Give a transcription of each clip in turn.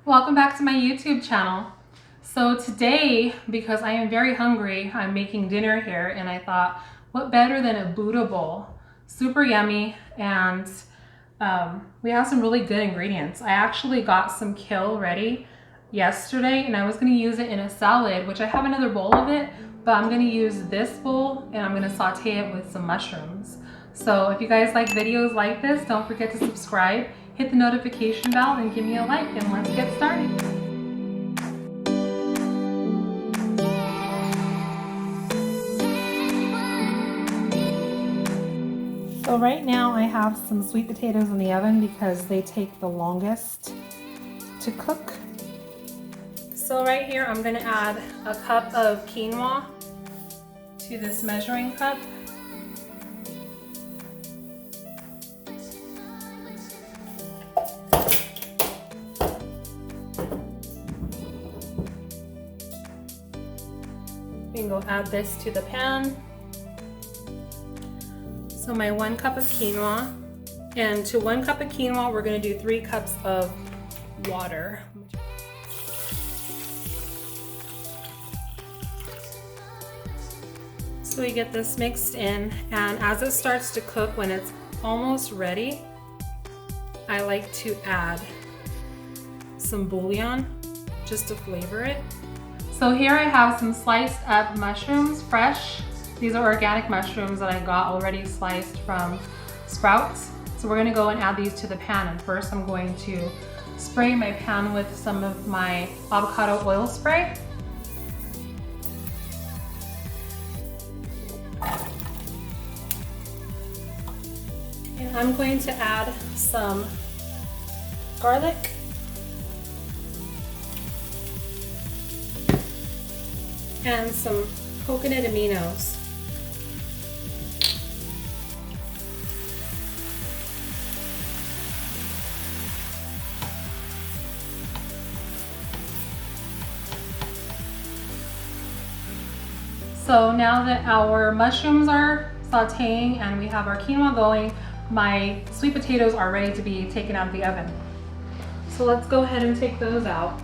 Welcome back to my YouTube channel. So today, because I am very hungry, I'm making dinner here and I thought, what better than a Buddha bowl? Super yummy, and we have some really good ingredients. I actually got some kale ready yesterday and I was going to use it in a salad, which I have another bowl of it, but I'm going to use this bowl and I'm going to saute it with some mushrooms. So if you guys like videos like this, don't forget to subscribe, hit the notification bell, and give me a like, and let's get started. So right now I have some sweet potatoes in the oven because they take the longest to cook. So right here I'm going to add a cup of quinoa to this measuring cup. We can go add this to the pan. So my 1 cup of quinoa, and to 1 cup of quinoa we're going to do 3 cups of water. So we get this mixed in, and as it starts to cook, when it's almost ready, I like to add some bouillon just to flavor it. So here I have some sliced up mushrooms, fresh. These are organic mushrooms that I got already sliced from Sprouts. So we're gonna go and add these to the pan, and first I'm going to spray my pan with some of my avocado oil spray. And I'm going to add some garlic. And some coconut aminos. So now that our mushrooms are sauteing and we have our quinoa going, my sweet potatoes are ready to be taken out of the oven. So let's go ahead and take those out.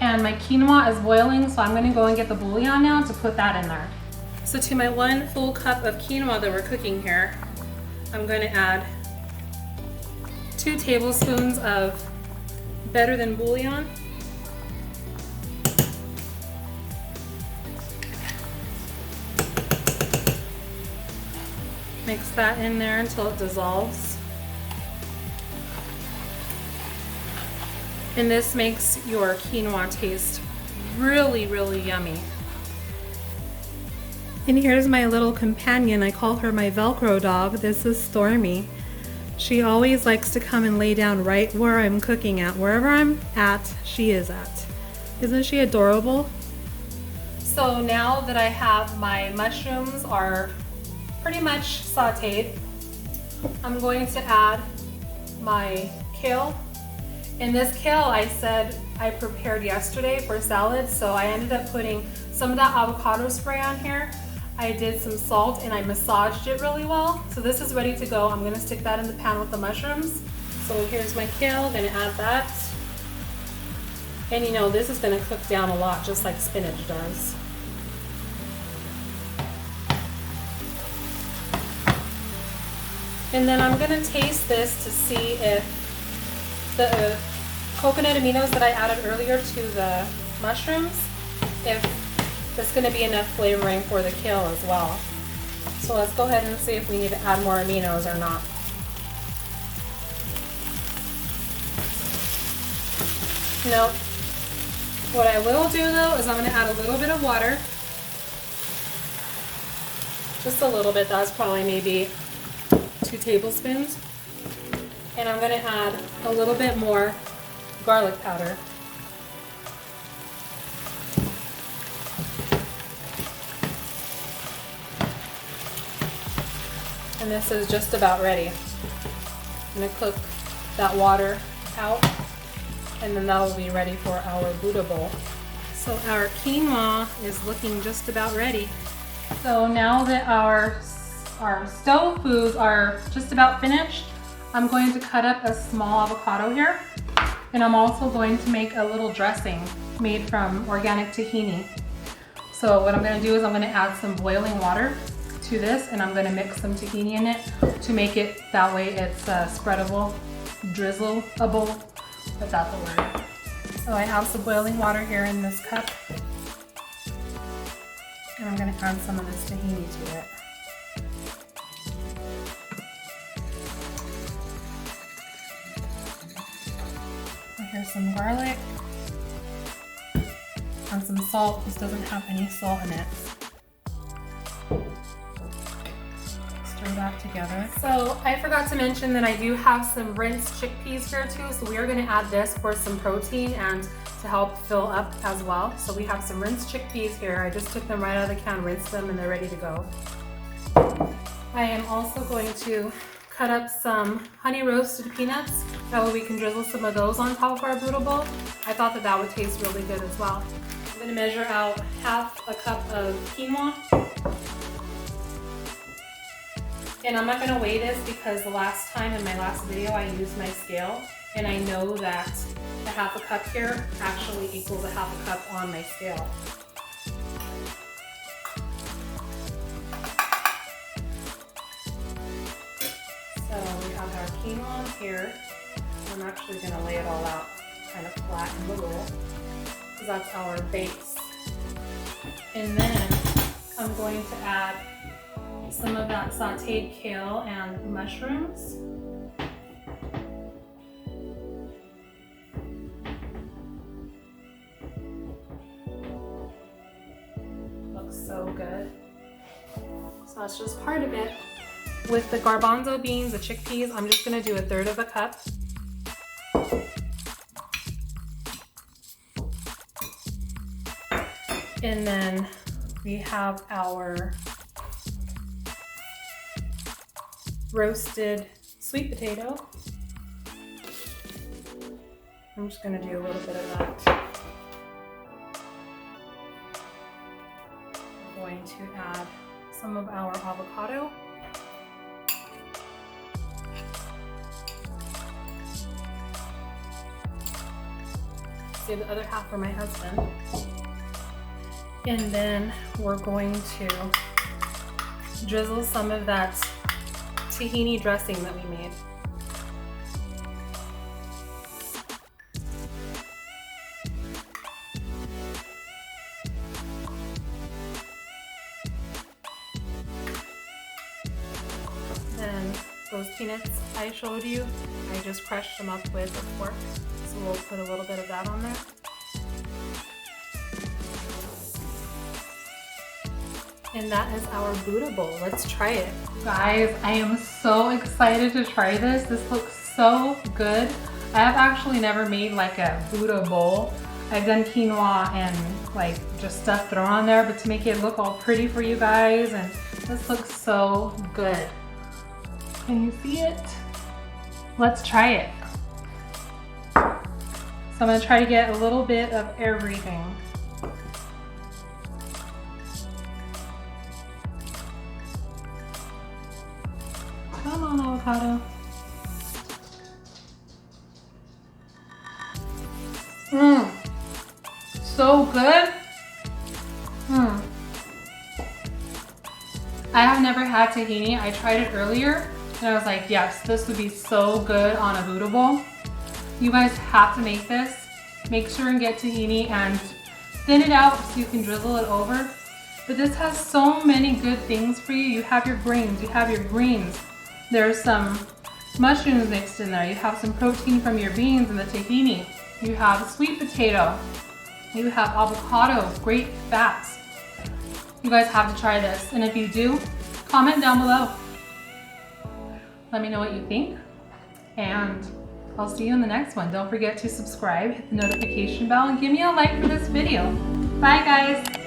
And my quinoa is boiling, so I'm going to go and get the bouillon now to put that in there. So to my 1 full cup of quinoa that we're cooking here, I'm going to add 2 tablespoons of better than bouillon. Mix that in there until it dissolves. And this makes your quinoa taste really, really yummy. And here's my little companion. I call her my Velcro dog. This is Stormy. She always likes to come and lay down right where I'm cooking at. Wherever I'm at, she is at. Isn't she adorable? So now that I have my mushrooms are pretty much sauteed, I'm going to add my kale. And this kale, I said I prepared yesterday for salad, so I ended up putting some of that avocado spray on here. I did some salt and I massaged it really well. So this is ready to go. I'm gonna stick that in the pan with the mushrooms. So here's my kale, I'm gonna add that. And you know, this is gonna cook down a lot, just like spinach does. And then I'm gonna taste this to see if the coconut aminos that I added earlier to the mushrooms, if there's going to be enough flavoring for the kale as well. So let's go ahead and see if we need to add more aminos or not. Nope. What I will do though is I'm going to add a little bit of water. Just a little bit, that's probably maybe 2 tablespoons. And I'm going to add a little bit more garlic powder. And this is just about ready. I'm gonna cook that water out, and then that will be ready for our Buddha bowl. So our quinoa is looking just about ready. So now that our stove foods are just about finished, I'm going to cut up a small avocado here, and I'm also going to make a little dressing made from organic tahini. So what I'm going to do is I'm going to add some boiling water to this, and I'm going to mix some tahini in it to make it, that way it's spreadable, drizzleable, if that's the word. So I have some boiling water here in this cup, and I'm going to add some of this tahini to it. So here's some garlic and some salt. This doesn't have any salt in it. Stir that together. So I forgot to mention that I do have some rinsed chickpeas here too. So we are going to add this for some protein and to help fill up as well. So we have some rinsed chickpeas here. I just took them right out of the can, rinsed them, and they're ready to go. I am also going to cut up some honey roasted peanuts. That way we can drizzle some of those on top of our Buddha bowl. I thought that that would taste really good as well. I'm going to measure out half a cup of quinoa. And I'm not going to weigh this because the last time in my last video I used my scale, and I know that a half a cup here actually equals a half a cup on my scale. So we have our quinoa here. I'm actually going to lay it all out kind of flat in the roll because that's our base. And then I'm going to add some of that sauteed kale and mushrooms. Looks so good. So that's just part of it. With the garbanzo beans, the chickpeas, I'm just going to do 1/3 of a cup. And then we have our roasted sweet potato. I'm just going to do a little bit of that. We're going to add some of our avocado. Save the other half for my husband. And then we're going to drizzle some of that tahini dressing that we made. Then those peanuts I showed you, I just crushed them up with a fork. So we'll put a little bit of that on there. And that is our Buddha bowl. Let's try it. Guys, I am so excited to try this. This looks so good. I have actually never made like a Buddha bowl. I've done quinoa and like just stuff thrown on there, but to make it look all pretty for you guys, and this looks so good. Can you see it? Let's try it. So I'm gonna try to get a little bit of everything. Come on, avocado. So good. I have never had tahini. I tried it earlier and I was like, yes, this would be so good on a Buddha bowl. You guys have to make this. Make sure and get tahini and thin it out so you can drizzle it over. But this has so many good things for you. You have your grains, you have your greens. There's some mushrooms mixed in there. You have some protein from your beans and the tahini. You have sweet potato. You have avocado, great fats. You guys have to try this. And if you do, comment down below. Let me know what you think. And I'll see you in the next one. Don't forget to subscribe, hit the notification bell, and give me a like for this video. Bye guys.